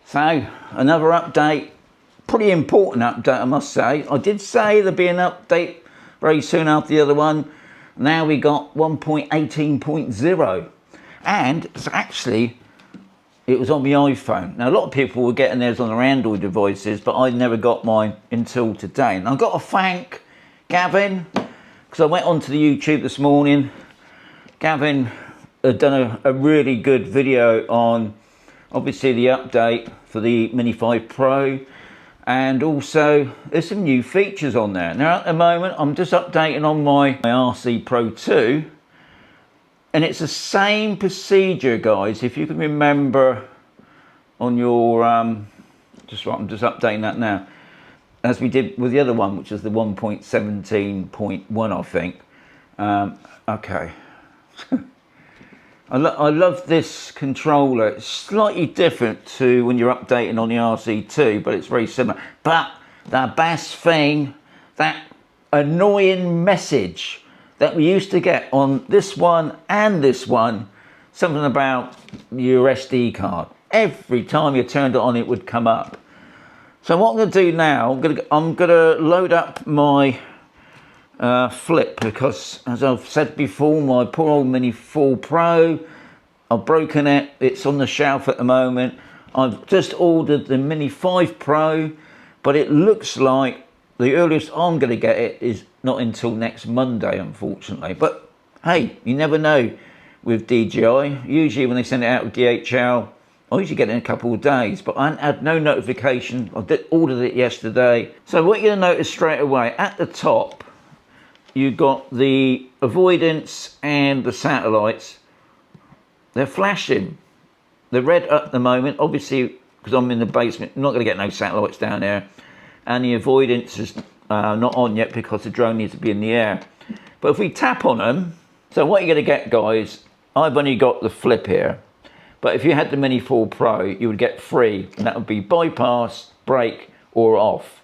So another update, pretty important update I must say. I did say there'd be an update very soon after the other one. Now we got 1.18.0 and it's actually, it was on my iPhone. Now a lot of people were getting theirs on their Android devices, but I never got mine until today. And I've got to thank Gavin, because I went onto the YouTube this morning. Gavin had done a really good video on obviously the update for the Mini 5 Pro, and also there's some new features on there. Now at the moment I'm just updating on my RC Pro 2, and it's the same procedure, guys. If you can remember on your I'm just updating that now, as we did with the other one, which is the 1.17.1 I think. Okay. I love this controller. It's slightly different to when you're updating on the RC2, but it's very similar. But the best thing, that annoying message that we used to get on this one and this one, something about your SD card. Every time you turned it on, it would come up. So what I'm going to do now, I'm going to load up my flip, because as I've said before, my poor old Mini 4 Pro, I've broken it. It's on the shelf at the moment. I've just ordered the Mini 5 Pro, but it looks like the earliest I'm going to get it is not until next Monday, unfortunately. But hey, you never know with DJI. Usually when they send it out with DHL, I usually get it in a couple of days, but I had no notification. I ordered it yesterday. So what you're going to notice straight away, at the top, you've got the avoidance and the satellites. They're flashing. They're red at the moment, obviously, because I'm in the basement. I'm not going to get no satellites down there. And the avoidance is not on yet because the drone needs to be in the air. But if we tap on them, so what you're going to get, guys, I've only got the flip here. But if you had the Mini 4 Pro, you would get 3, and that would be bypass, brake, or off.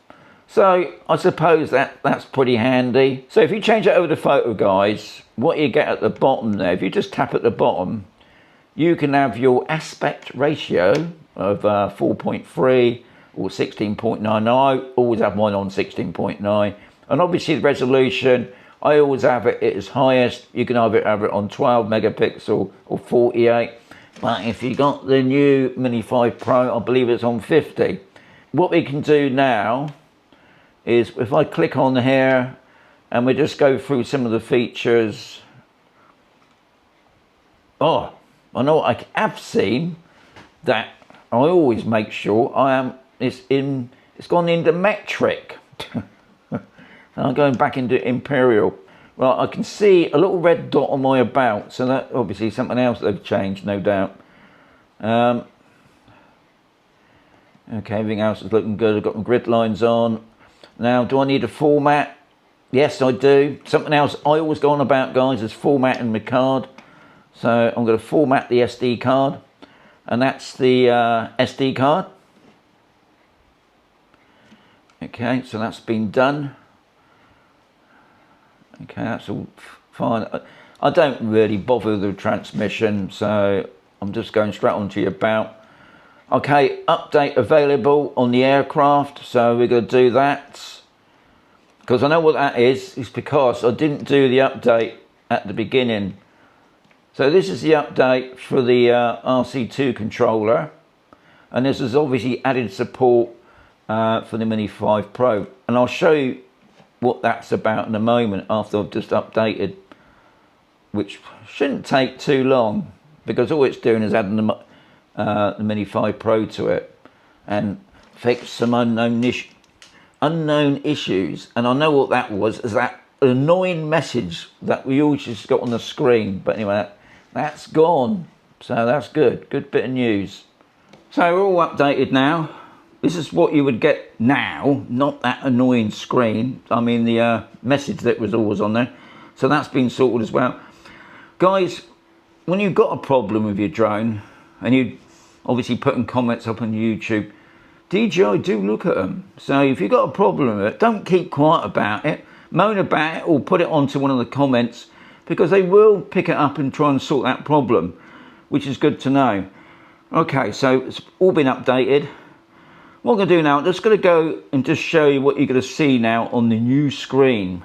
So I suppose that's pretty handy. So if you change it over to photo, guys, what you get at the bottom there, if you just tap at the bottom, you can have your aspect ratio of 4.3 or 16.9. I always have mine on 16.9. And obviously the resolution, I always have it at its highest. You can either have it on 12 megapixel or 48. But if you got the new Mini 5 Pro, I believe it's on 50. What we can do now is if I click on here and we just go through some of the features. Oh, I know I have seen that. I always make sure it's gone into metric. I'm going back into imperial. Well, I can see a little red dot on my about, so that obviously something else they've changed, no doubt. Okay, everything else is looking good. I've got my grid lines on. Now, do I need a format? Yes, I do. Something else I always go on about, guys, is formatting my card. So I'm going to format the SD card, and that's the SD card. Okay, so that's been done. Okay, that's all fine. I don't really bother with the transmission, so I'm just going straight on to your about. Okay, update available on the aircraft, so we're going to do that. Because I know what that is. It's because I didn't do the update at the beginning. So this is the update for the RC2 controller. And this is obviously added support for the Mini 5 Pro. And I'll show you what that's about in a moment after I've just updated, which shouldn't take too long, because all it's doing is adding the Mini 5 Pro to it and fix some unknown issues. And I know what that was, is that annoying message that we all just got on the screen. But anyway, that's gone, so that's good bit of news. So we're all updated now. This is what you would get now, not that annoying screen. I mean the message that was always on there. So that's been sorted as well. Guys, when you've got a problem with your drone, and you obviously putting comments up on YouTube, DJI do look at them. So if you've got a problem with it, don't keep quiet about it. Moan about it or put it onto one of the comments, because they will pick it up and try and sort that problem, which is good to know. Okay, so it's all been updated. What I'm going to do now, I'm just going to go and just show you what you're going to see now on the new screen.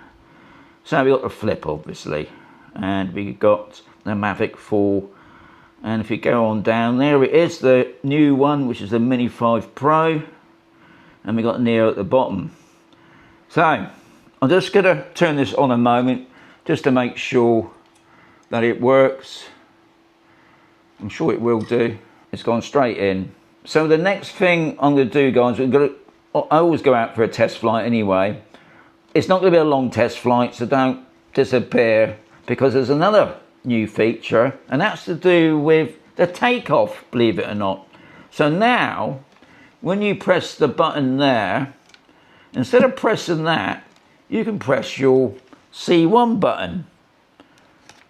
So we've got the flip, obviously, and we've got the Mavic 4. And if you go on down, there it is, the new one, which is the Mini 5 Pro. And we've got Neo at the bottom. So I'm just going to turn this on a moment, just to make sure that it works. I'm sure it will do. It's gone straight in. So the next thing I'm going to do, guys, I always go out for a test flight anyway. It's not going to be a long test flight, so don't disappear, because there's another new feature, and that's to do with the takeoff, believe it or not. So now, when you press the button there, instead of pressing that, you can press your C1 button,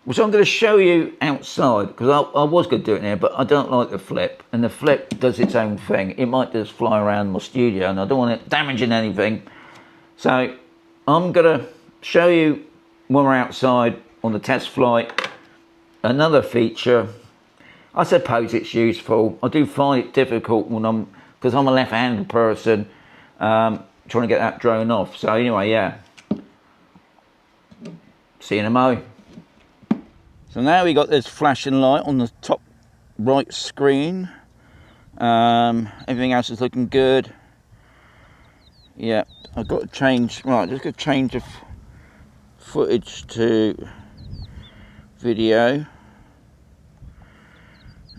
which I'm going to show you outside, because I was going to do it here, but I don't like the flip, and the flip does its own thing. It might just fly around my studio, and I don't want it damaging anything. So I'm going to show you when we're outside on the test flight another feature. I suppose it's useful. I do find it difficult when because I'm a left-handed person, trying to get that drone off. So anyway, yeah. See you in a mo. So now we got this flashing light on the top right screen. Everything else is looking good. Yeah, I've got to change. Right, just got to change the footage to video.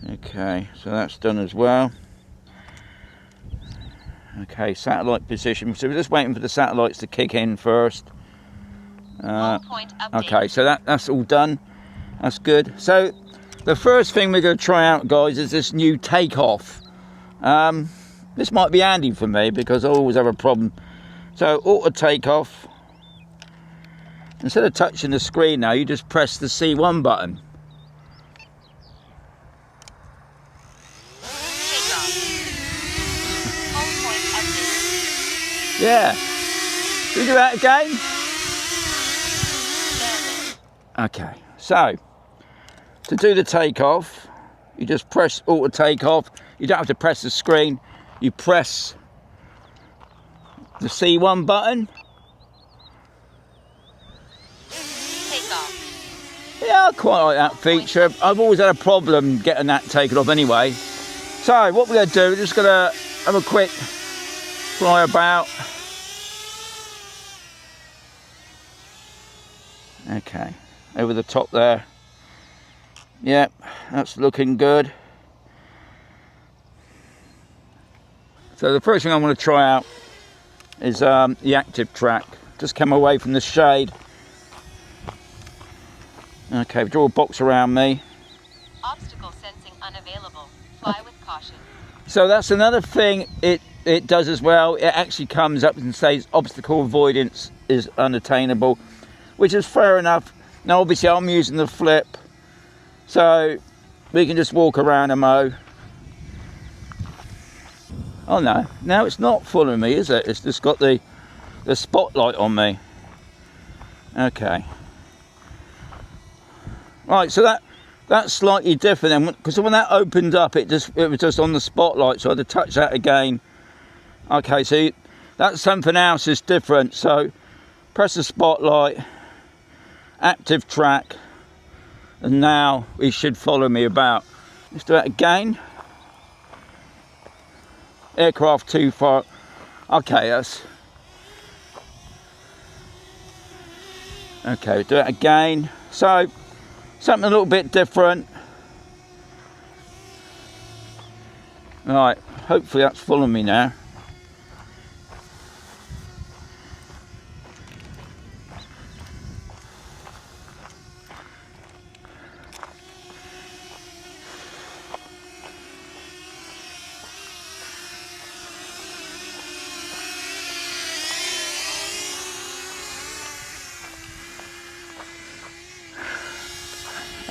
Okay, so that's done as well. Okay, satellite position. So we're just waiting for the satellites to kick in first. Okay, so that's all done. That's good. So the first thing we're going to try out, guys, is this new takeoff. This might be handy for me because I always have a problem. So auto takeoff. Instead of touching the screen now, you just press the C1 button. Yeah. Should we do that again? Okay. So to do the takeoff, you just press auto takeoff. You don't have to press the screen. You press the C1 button. Yeah, I quite like that feature. I've always had a problem getting that taken off anyway. So what we're going to do, we're just going to have a quick fly about. Okay, over the top there. Yep, that's looking good. So the first thing I want to try out is the ActiveTrack. Just come away from the shade. Okay, draw a box around me. Obstacle sensing unavailable. Fly with caution. So that's another thing it does as well. It actually comes up and says obstacle avoidance is unattainable, which is fair enough. Now obviously I'm using the flip, so we can just walk around a mo. Oh no, now it's not following me, is it? It's just got the spotlight on me. Okay. Right, so that's slightly different then, because when that opened up, it was just on the spotlight, so I had to touch that again. Okay, so that's something else is different. So press the spotlight, ActiveTrack, and now it should follow me about. Let's do that again. Aircraft too far. Okay, that's okay. Do it again. So something a little bit different. Right, hopefully that's following me now.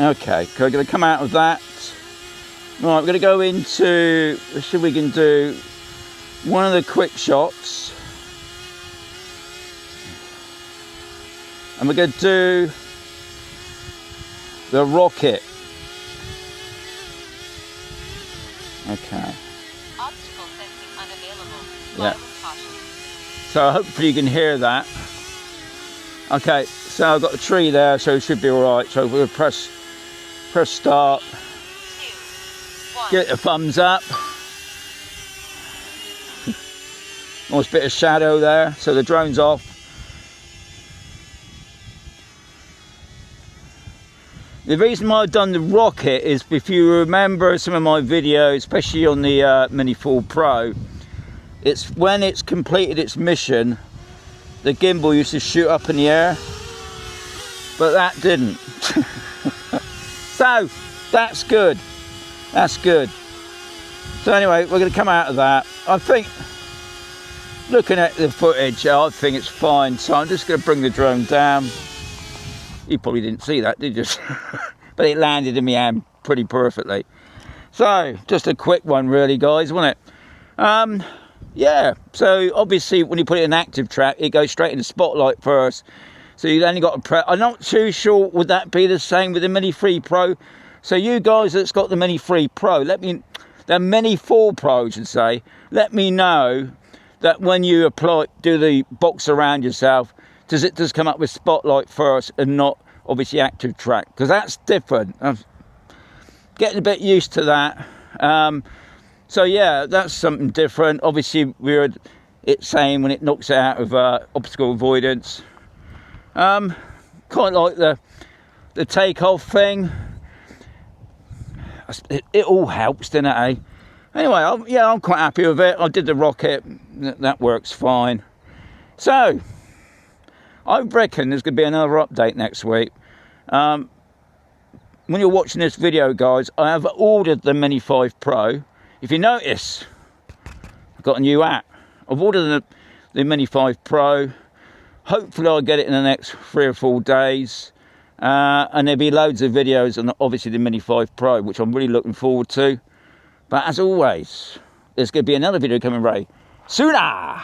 Okay, so we're going to come out of that. Right, we're going to go into, let's see if we can do one of the quick shots. And we're going to do the rocket. Okay. Obstacle sensing unavailable. Yeah. Fly with caution. So hopefully you can hear that. Okay, so I've got a tree there, so it should be all right. So we'll press start. 2, 1. Get a thumbs up. Nice bit of shadow there, so the drone's off. The reason why I've done the rocket is, if you remember some of my videos, especially on the Mini 4 Pro, it's when it's completed its mission, the gimbal used to shoot up in the air, but that didn't. So that's good. That's good. So anyway, we're going to come out of that. I think, looking at the footage, I think it's fine. So I'm just going to bring the drone down. You probably didn't see that, did you? But it landed in my hand pretty perfectly. So just a quick one really, guys, wasn't it? Yeah, so obviously when you put it in ActiveTrack, it goes straight in the spotlight first. So you only got to press. I'm not too sure, would that be the same with the Mini 3 Pro? So you guys that's got the Mini 3 Pro, the Mini 4 Pro, I should say, let me know that when you do the box around yourself, does it just come up with spotlight first and not obviously ActiveTrack? Because that's different. I'm getting a bit used to that. So yeah, that's something different. Obviously it's saying when it knocks it out of obstacle avoidance. Kind of like the takeoff thing. It all helps, doesn't it, eh? Anyway, I'm quite happy with it. I did the rocket. That works fine. So I reckon there's going to be another update next week. When you're watching this video, guys, I have ordered the Mini 5 Pro. If you notice, I've got a new app. I've ordered the Mini 5 Pro. Hopefully I'll get it in the next 3 or 4 days. And there'll be loads of videos on obviously the Mini 5 Pro, which I'm really looking forward to. But as always, there's going to be another video coming very sooner.